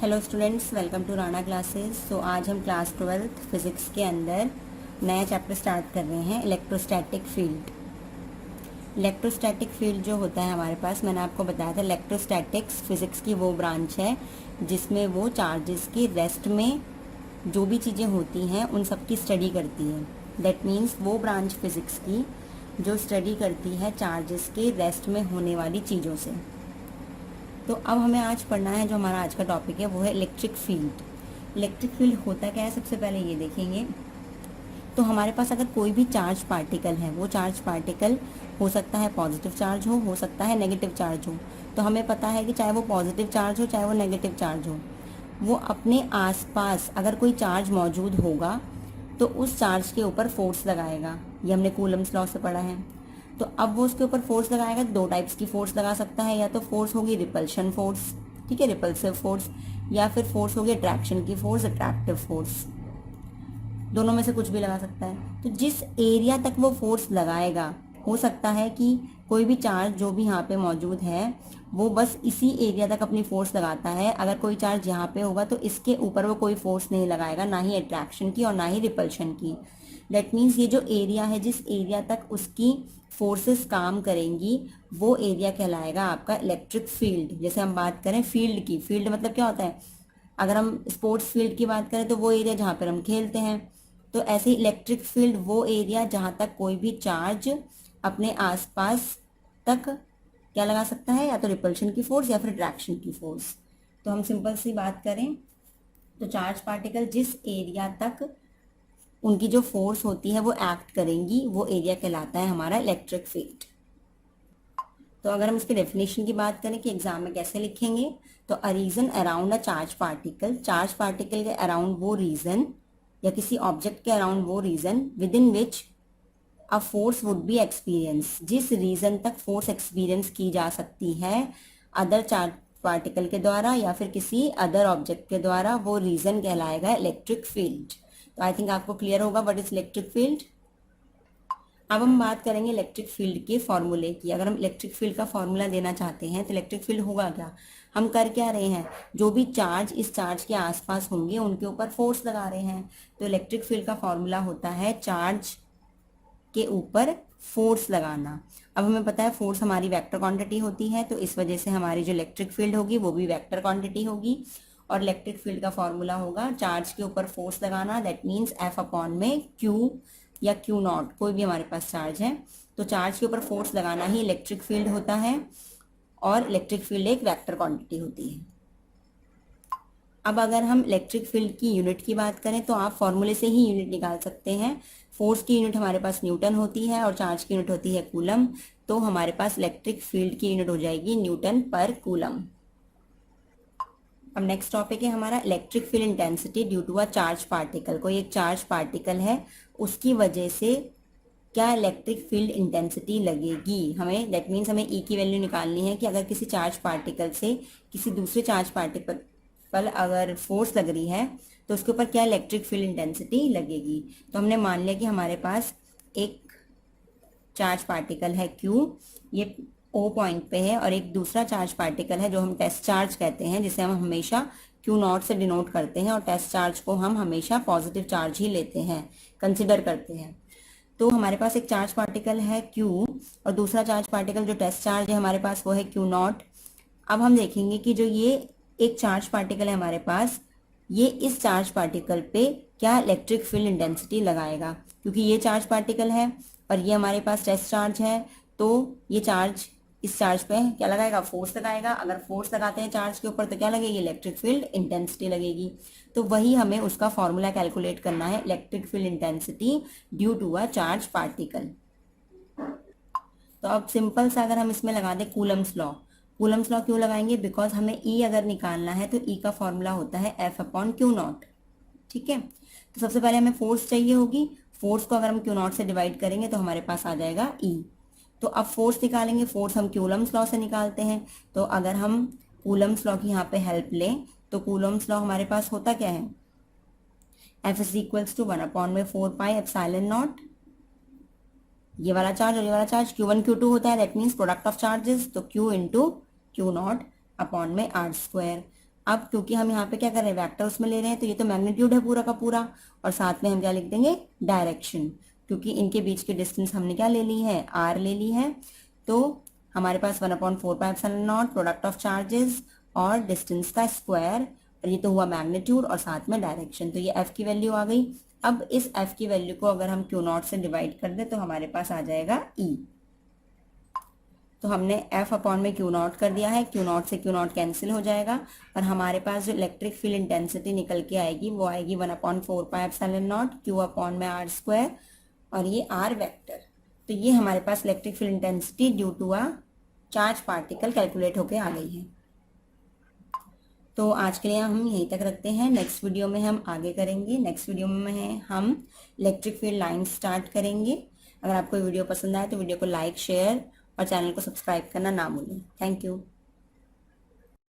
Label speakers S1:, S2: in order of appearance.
S1: Hello students, welcome to Rana classes. So आज हम class 12th physics के अंदर नया चैप्टर स्टार्ट कर रहे हैं, इलेक्ट्रोस्टैटिक फील्ड। इलेक्ट्रोस्टैटिक फील्ड जो होता है हमारे पास, मैंने आपको बताया था, इलेक्ट्रोस्टैटिक्स फिजिक्स की वो ब्रांच है जिसमें वो चार्जेस की रेस्ट में जो भी चीज़ें होती हैं उन सब की स्टडी करती है। दैट मीन्स वो ब्रांच फिजिक्स की जो स्टडी करती है चार्जेस के रेस्ट में होने वाली चीज़ों से। तो अब हमें आज पढ़ना है, जो हमारा आज का टॉपिक है वो है इलेक्ट्रिक फील्ड। इलेक्ट्रिक फील्ड होता क्या है, सबसे पहले ये देखेंगे। तो हमारे पास अगर कोई भी चार्ज पार्टिकल है, वो चार्ज पार्टिकल हो सकता है पॉजिटिव चार्ज हो सकता है नेगेटिव चार्ज हो। तो हमें पता है कि चाहे वो पॉजिटिव चार्ज हो चाहे वो नेगेटिव चार्ज हो, वो अपने आसपास अगर कोई चार्ज मौजूद होगा तो उस चार्ज के ऊपर फोर्स लगाएगा। ये हमने कूलम्स लॉ से पढ़ा है। तो अब वो उसके ऊपर फोर्स लगाएगा, दो टाइप्स की फोर्स लगा सकता है। या तो फोर्स होगी रिपल्शन फोर्स, ठीक है, रिपल्सिव फोर्स, या फिर फोर्स होगी अट्रैक्शन की फोर्स, अट्रैक्टिव फोर्स। दोनों में से कुछ भी लगा सकता है। तो जिस एरिया तक वो फोर्स लगाएगा, हो सकता है कि कोई भी चार्ज जो भी यहाँ पे मौजूद है वो बस इसी एरिया तक अपनी फोर्स लगाता है। अगर कोई चार्ज यहाँ पे होगा तो इसके ऊपर वो कोई फोर्स नहीं लगाएगा, ना ही अट्रैक्शन की और ना ही रिपल्शन की। दैट मीन्स ये जो एरिया है, जिस एरिया तक उसकी फोर्सेस काम करेंगी, वो एरिया कहलाएगा आपका इलेक्ट्रिक फील्ड। जैसे हम बात करें फील्ड की, फील्ड मतलब क्या होता है, अगर हम स्पोर्ट्स फील्ड की बात करें तो वो एरिया जहाँ पर हम खेलते हैं। तो ऐसे ही इलेक्ट्रिक फील्ड वो एरिया जहाँ तक कोई भी चार्ज अपने आसपास तक क्या लगा सकता है, या तो रिपल्शन की फोर्स या फिर अट्रैक्शन की फोर्स। तो हम सिंपल सी बात करें तो चार्ज पार्टिकल जिस एरिया तक उनकी जो फोर्स होती है वो एक्ट करेंगी, वो एरिया कहलाता है हमारा इलेक्ट्रिक फील्ड। तो अगर हम इसके डेफिनेशन की बात करें कि एग्जाम में कैसे लिखेंगे, तो a region around a charge particle, charge particle के अराउंड वो रीजन या किसी ऑब्जेक्ट के अराउंड वो region within which a force would be experience, जिस रीजन तक फोर्स एक्सपीरियंस की जा सकती है अदर चार्ज पार्टिकल के द्वारा या फिर किसी अदर ऑब्जेक्ट के द्वारा, वो रीजन कहलाएगा इलेक्ट्रिक फील्ड। तो आई थिंक आपको क्लियर होगा व्हाट इज इलेक्ट्रिक फील्ड। अब हम बात करेंगे इलेक्ट्रिक फील्ड के फॉर्मूले की। अगर हम इलेक्ट्रिक फील्ड का फॉर्मूला देना चाहते हैं तो इलेक्ट्रिक फील्ड होगा क्या, हम कर क्या रहे हैं, जो भी चार्ज इस चार्ज के आसपास होंगे उनके ऊपर फोर्स लगा रहे हैं। तो इलेक्ट्रिक फील्ड का फॉर्मूला होता है चार्ज के ऊपर फोर्स लगाना। अब हमें पता है फोर्स हमारी वेक्टर क्वांटिटी होती है, तो इस वजह से हमारी जो इलेक्ट्रिक फील्ड होगी वो भी वेक्टर क्वांटिटी होगी। और इलेक्ट्रिक फील्ड का फॉर्मूला होगा चार्ज के ऊपर फोर्स लगाना, दैट मीन्स एफ अपॉन में क्यू या क्यू नॉट, कोई भी हमारे पास चार्ज है तो चार्ज के ऊपर फोर्स लगाना ही इलेक्ट्रिक फील्ड होता है। और इलेक्ट्रिक फील्ड एक वेक्टर क्वांटिटी होती है। अब अगर हम इलेक्ट्रिक फील्ड की यूनिट की बात करें तो आप फॉर्मूले से ही यूनिट निकाल सकते हैं। फोर्स की यूनिट हमारे पास न्यूटन होती है और चार्ज की यूनिट होती है कूलम। तो हमारे पास इलेक्ट्रिक फील्ड की यूनिट हो जाएगी न्यूटन पर कूलम। अब नेक्स्ट टॉपिक है हमारा electric field intensity due to a charge particle. कोई एक चार्ज पार्टिकल है, उसकी वजह से क्या इलेक्ट्रिक फील्ड इंटेंसिटी लगेगी हमें। दैट मीन्स हमें ई की वैल्यू निकालनी है कि अगर किसी चार्ज पार्टिकल से किसी दूसरे चार्ज पार्टिकल पर अगर फोर्स लग रही है तो उसके ऊपर क्या इलेक्ट्रिक फील्ड इंटेंसिटी लगेगी। तो हमने मान लिया कि हमारे पास एक चार्ज पार्टिकल है Q, ये O पॉइंट पे है, और एक दूसरा चार्ज पार्टिकल है जो हम टेस्ट चार्ज कहते हैं, जिसे हम हमेशा Q नॉट से डिनोट करते हैं, और टेस्ट चार्ज को हम हमेशा पॉजिटिव चार्ज ही लेते हैं, कंसिडर करते हैं। तो हमारे पास एक चार्ज पार्टिकल है Q और दूसरा चार्ज पार्टिकल जो टेस्ट चार्ज है हमारे पास वो है Q नॉट। अब हम देखेंगे कि जो ये एक चार्ज पार्टिकल है हमारे पास, ये इस चार्ज पार्टिकल पे क्या इलेक्ट्रिक फील्ड इंटेंसिटी लगाएगा, क्योंकि ये चार्ज पार्टिकल है और ये हमारे पास टेस्ट चार्ज है। तो ये चार्ज इस चार्ज पे क्या लगाएगा, फोर्स लगाएगा। अगर फोर्स लगाते हैं चार्ज के ऊपर तो क्या लगेगी, इलेक्ट्रिक फील्ड इंटेंसिटी लगेगी। तो वही हमें उसका फॉर्मूला कैलकुलेट करना है, electric field intensity due to a charge particle. तो अब सिंपल सा अगर हम इसमें लगा दें कूलम्स लॉ। कूलम्स लॉ क्यों लगाएंगे, बिकॉज हमें ई अगर निकालना है तो ई का फॉर्मूला होता है एफ अपॉन क्यू नॉट। ठीक है, तो सबसे पहले हमें फोर्स चाहिए होगी। फोर्स को अगर हम क्यू नॉट से डिवाइड करेंगे तो हमारे पास आ जाएगा ई। तो अब फोर्स निकालेंगे, फोर्स हम कूलम्स लॉ से निकालते हैं। तो अगर हम कूलम्स लॉ की यहाँ पे हेल्प लें तो कूलम्स लॉ हमारे पास होता क्या है, F is equals to 1 upon में 4 पाई एप्सिलॉन नॉट, ये वाला चार्ज और ये वाला चार्ज Q1 Q2 होता है, that means product of charges, तो Q into Q not upon में आर स्क्वायर। अब क्योंकि हम यहाँ पे क्या कर रहे हैं, वेक्टर उसमें ले रहे हैं, तो ये तो मैग्नीट्यूड है पूरा का पूरा, और साथ में हम क्या लिख देंगे, डायरेक्शन, क्योंकि इनके बीच की डिस्टेंस हमने क्या ले ली है, आर ले ली है। तो हमारे पास 1/4πε0 प्रोडक्ट ऑफ चार्जेस और डिस्टेंस का स्क्वायर, और ये तो हुआ मैग्नीट्यूड और साथ में डायरेक्शन, तो ये एफ की वैल्यू आ गई। अब इस एफ की वैल्यू को अगर हम क्यू नॉट से डिवाइड कर दे तो हमारे पास आ जाएगा ई। तो हमने एफ अपॉन में क्यू नॉट कर दिया है, क्यू नॉट से क्यू नॉट कैंसिल हो जाएगा, और हमारे पास जो इलेक्ट्रिक फील्ड इंटेंसिटी निकल के आएगी वो आएगी 1/4πε0 क्यू अपॉन में आर स्क्वायर, और ये आर वेक्टर। तो ये हमारे पास electric field intensity due to a charge particle calculate होके आ गई है। तो आज के लिए हम यहीं तक रखते हैं, नेक्स्ट वीडियो में हम आगे करेंगे। नेक्स्ट वीडियो में हम इलेक्ट्रिक फील्ड लाइन स्टार्ट करेंगे। अगर आपको वीडियो पसंद आए तो वीडियो को लाइक, शेयर और चैनल को सब्सक्राइब करना ना भूलें। Thank you.